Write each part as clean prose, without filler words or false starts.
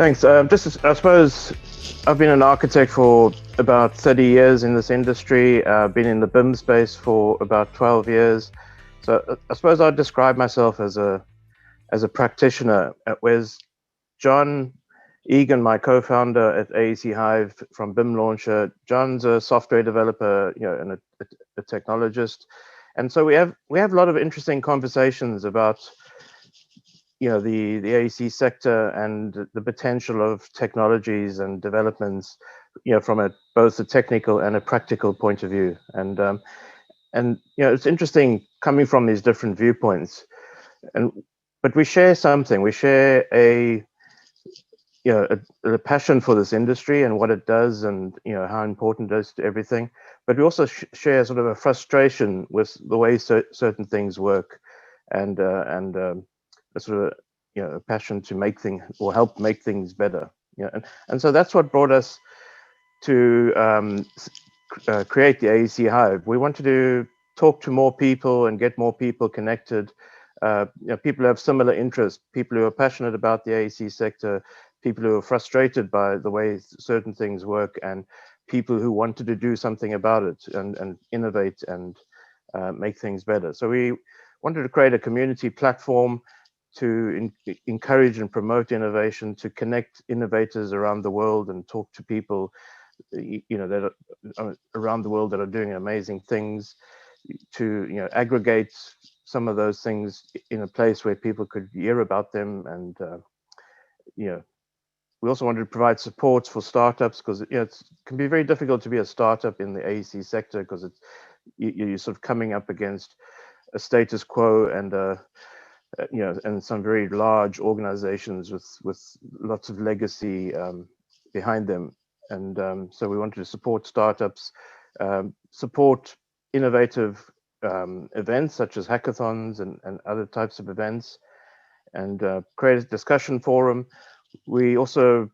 Thanks. I suppose I've been an architect for about 30 years in this industry. I've been in the BIM space for about 12 years. So I suppose I'd describe myself as a practitioner. Whereas John Egan, my co-founder at aecHive from BIM Launcher, John's a software developer, and a technologist, and so we have a lot of interesting conversations about the AEC sector and the potential of technologies and developments, from both a technical and a practical point of view. And it's interesting coming from these different viewpoints. But we share something. We share a passion for this industry and what it does, and how important it is to everything. But we also share sort of a frustration with the way certain things work, and a sort of a passion to make things or help make things better. And so that's what brought us to create the AEC Hive. We wanted to talk to more people and get more people connected. People who have similar interests, people who are passionate about the AEC sector, people who are frustrated by the way certain things work, and people who wanted to do something about it and innovate and make things better. So we wanted to create a community platform to encourage and promote innovation, to connect innovators around the world and talk to people that are around the world that are doing amazing things, to aggregate some of those things in a place where people could hear about them. And we also wanted to provide support for startups, because it can be very difficult to be a startup in the AEC sector, because you're sort of coming up against a status quo and and some very large organizations with lots of legacy behind them. And so we wanted to support startups, support innovative events such as hackathons and other types of events, and create a discussion forum. We also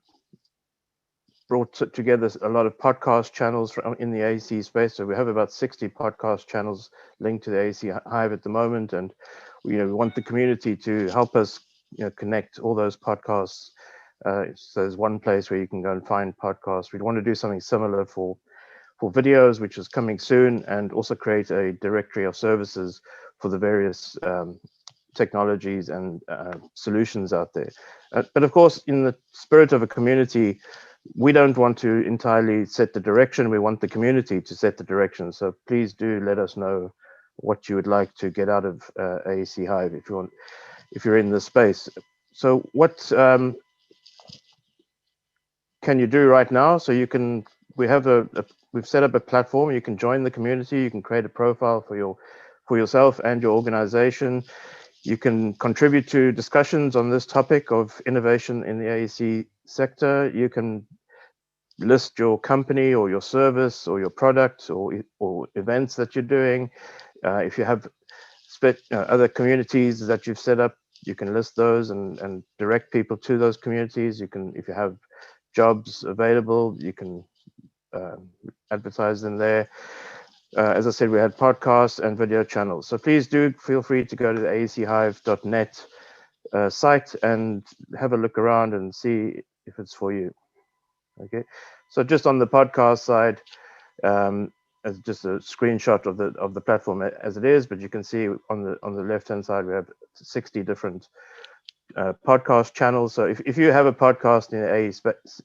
brought together a lot of podcast channels in the AEC space. So we have about 60 podcast channels linked to the AEC Hive at the moment, and we want the community to help us connect all those podcasts. So there's one place where you can go and find podcasts. We want to do something similar for videos, which is coming soon, and also create a directory of services for the various technologies and solutions out there. But of course, in the spirit of a community, we don't want to entirely set the direction. We want the community to set the direction. So please do let us know what you would like to get out of AEC Hive if you're in this space. So what can you do right now? So we've set up a platform. You can join the community. You can create a profile for yourself and your organization. You can contribute to discussions on this topic of innovation in the AEC sector. You can list your company or your service or your product or events that you're doing. If you have other communities that you've set up, you can list those and direct people to those communities. You can, if you have jobs available, you can advertise them there. As I said, we had podcasts and video channels. So please do feel free to go to the aechive.net site and have a look around and see if it's for you. Okay, so just on the podcast side, as just a screenshot of the platform as it is, but you can see on the left-hand side we have 60 different podcast channels. So if you have a podcast in the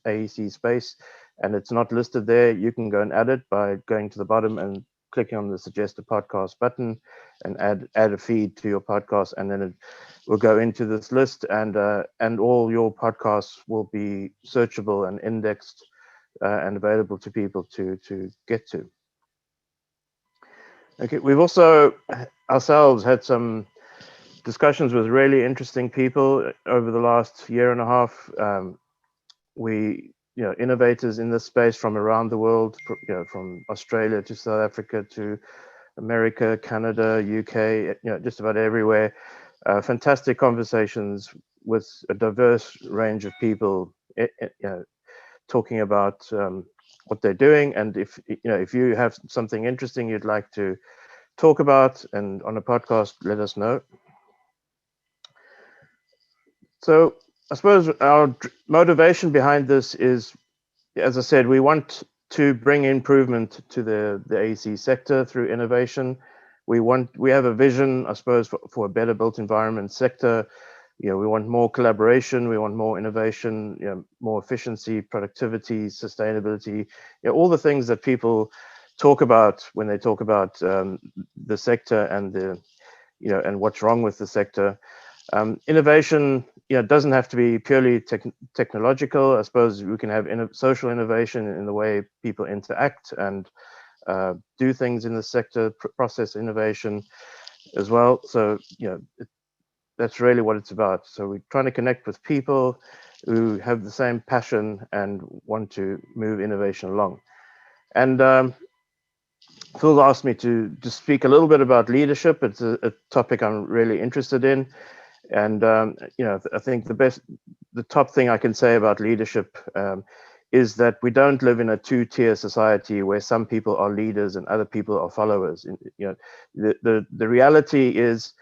AEC space and it's not listed there, you can go and add it by going to the bottom and clicking on the suggest a podcast button and add a feed to your podcast, and then it will go into this list, and all your podcasts will be searchable and indexed and available to people to get to. Okay, we've also ourselves had some discussions with really interesting people over the last year and a half. Innovators in this space from around the world, from Australia to South Africa to America, Canada, UK, just about everywhere. Fantastic conversations with a diverse range of people, talking about what they're doing. And if you have something interesting you'd like to talk about and on a podcast, let us know. So I suppose our motivation behind this is, as I said, we want to bring improvement to the AEC sector through innovation. We have a vision, I suppose, for a better built environment sector. We want more collaboration, we want more innovation, more efficiency, productivity, sustainability, all the things that people talk about when they talk about the sector and and what's wrong with the sector. Innovation, doesn't have to be purely technological. I suppose we can have social innovation in the way people interact and do things in the sector, process innovation as well. So, that's really what it's about. So we're trying to connect with people who have the same passion and want to move innovation along. And Phil asked me to speak a little bit about leadership. It's a topic I'm really interested in. And I think the top thing I can say about leadership is that we don't live in a two-tier society where some people are leaders and other people are followers. The reality is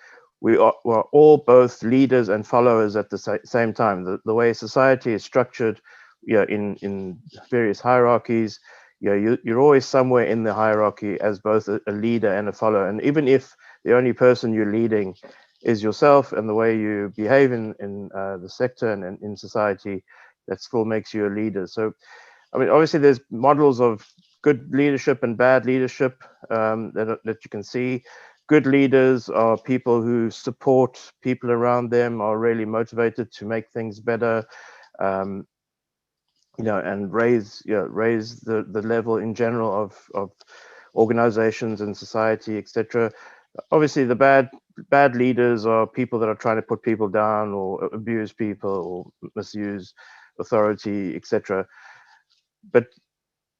we're all both leaders and followers at the same time. The way society is structured, in various hierarchies, you're always somewhere in the hierarchy as both a leader and a follower. And even if the only person you're leading is yourself and the way you behave in the sector and in society, that still makes you a leader. So, I mean, obviously there's models of good leadership and bad leadership that you can see. Good leaders are people who support people around them, are really motivated to make things better, and raise the level in general of organizations and society, etc. Obviously, the bad leaders are people that are trying to put people down or abuse people or misuse authority, etc. But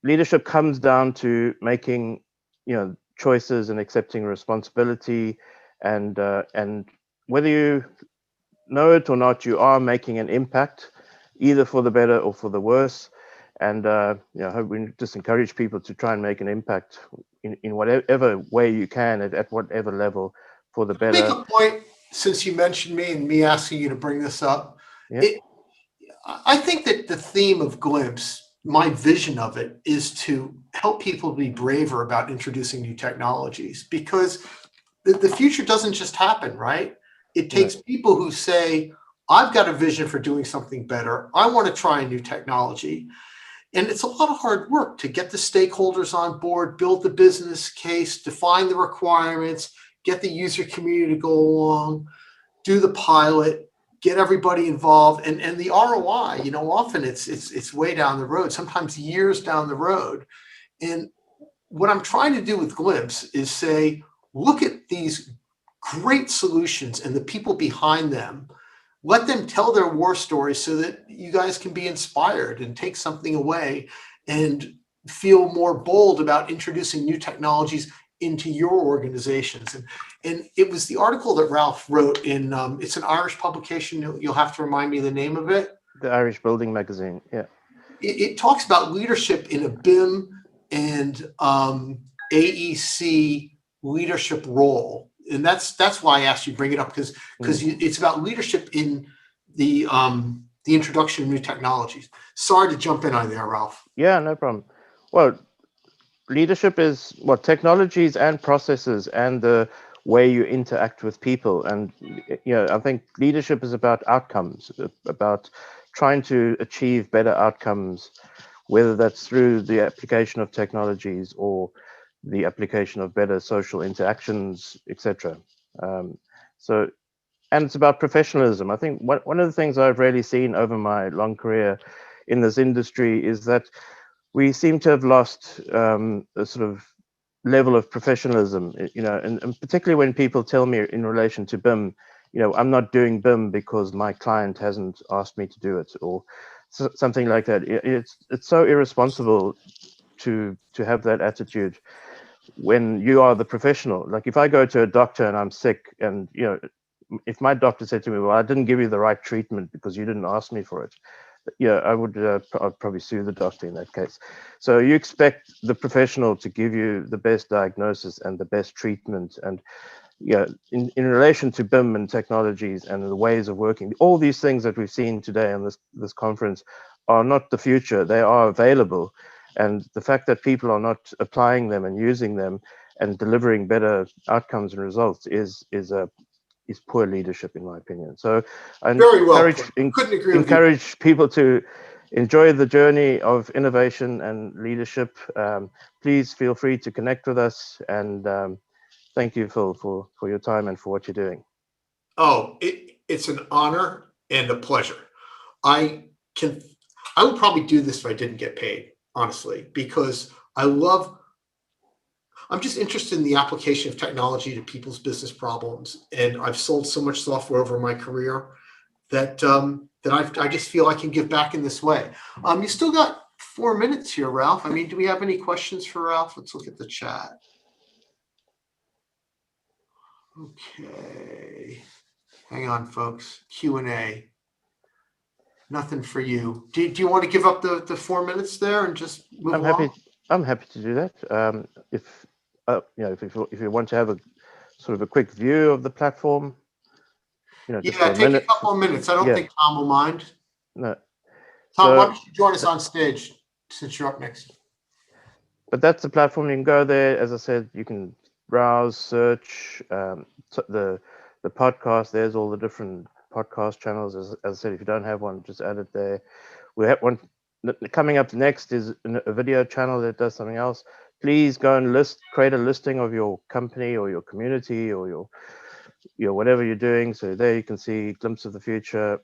leadership comes down to making, choices and accepting responsibility, and whether you know it or not, you are making an impact, either for the better or for the worse. And I hope we just encourage people to try and make an impact in whatever way you can at whatever level for the better. Make a point, since you mentioned me and me asking you to bring this up. Yeah. I think that the theme of Glimpse, my vision of it, is to help people be braver about introducing new technologies, because the future doesn't just happen, right? It takes people who say, I've got a vision for doing something better. I want to try a new technology. And it's a lot of hard work to get the stakeholders on board, build the business case, define the requirements, get the user community to go along, do the pilot, get everybody involved, and the ROI, often it's way down the road, sometimes years down the road. And what I'm trying to do with Glimpse is say, look at these great solutions and the people behind them. Let them tell their war stories so that you guys can be inspired and take something away and feel more bold about introducing new technologies into your organizations. And it was the article that Ralph wrote in, it's an Irish publication, you'll have to remind me the name of it. The Irish Building Magazine, yeah. It talks about leadership in a BIM and AEC leadership role. And that's why I asked you to bring it up, because it's about leadership in the introduction of new technologies. Sorry to jump in on there, Ralph. Yeah, no problem. Well, leadership is technologies and processes and the way you interact with people. And I think leadership is about outcomes, about trying to achieve better outcomes, whether that's through the application of technologies or the application of better social interactions, etc. And it's about professionalism. I think one of the things I've really seen over my long career in this industry is that we seem to have lost a sort of level of professionalism, and particularly when people tell me in relation to BIM, I'm not doing BIM because my client hasn't asked me to do it, or something like that. It's so irresponsible to have that attitude when you are the professional. Like if I go to a doctor and I'm sick, and if my doctor said to me, well, I didn't give you the right treatment because you didn't ask me for it, I would I'd probably sue the doctor in that case. So you expect the professional to give you the best diagnosis and the best treatment, and yeah, in relation to BIM and technologies and the ways of working, all these things that we've seen today in this conference are not the future. They are available, and the fact that people are not applying them and using them and delivering better outcomes and results is poor leadership, in my opinion. So I Very well put. Couldn't agree with you. encourage people to enjoy the journey of innovation and leadership. Please feel free to connect with us, and thank you, Phil, for your time and for what you're doing. Oh, it's an honor and a pleasure. I would probably do this if I didn't get paid, honestly, because I'm just interested in the application of technology to people's business problems. And I've sold so much software over my career that I just feel I can give back in this way. You still got 4 minutes here, Ralph. I mean, do we have any questions for Ralph? Let's look at the chat. Okay. Hang on, folks. Q&A. Nothing for you. Do you want to give up the 4 minutes there and just move along? I'm happy to do that. If if you want to have a sort of a quick view of the platform, just yeah, take a couple of minutes. I don't think Tom will mind. No. Tom, why don't you join us on stage since you're up next? But that's the platform. You can go there. As I said, you can browse, search the podcast. There's all the different podcast channels. As I said, if you don't have one, just add it there. We have one coming up next is a video channel that does something else. Please go and create a listing of your company or your community or your whatever you're doing. So there you can see Glimpse of the Future.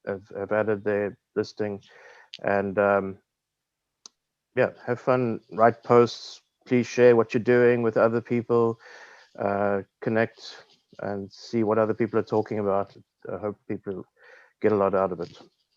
I've added their listing, and yeah, have fun, write posts. Please share what you're doing with other people, connect and see what other people are talking about. I hope people get a lot out of it.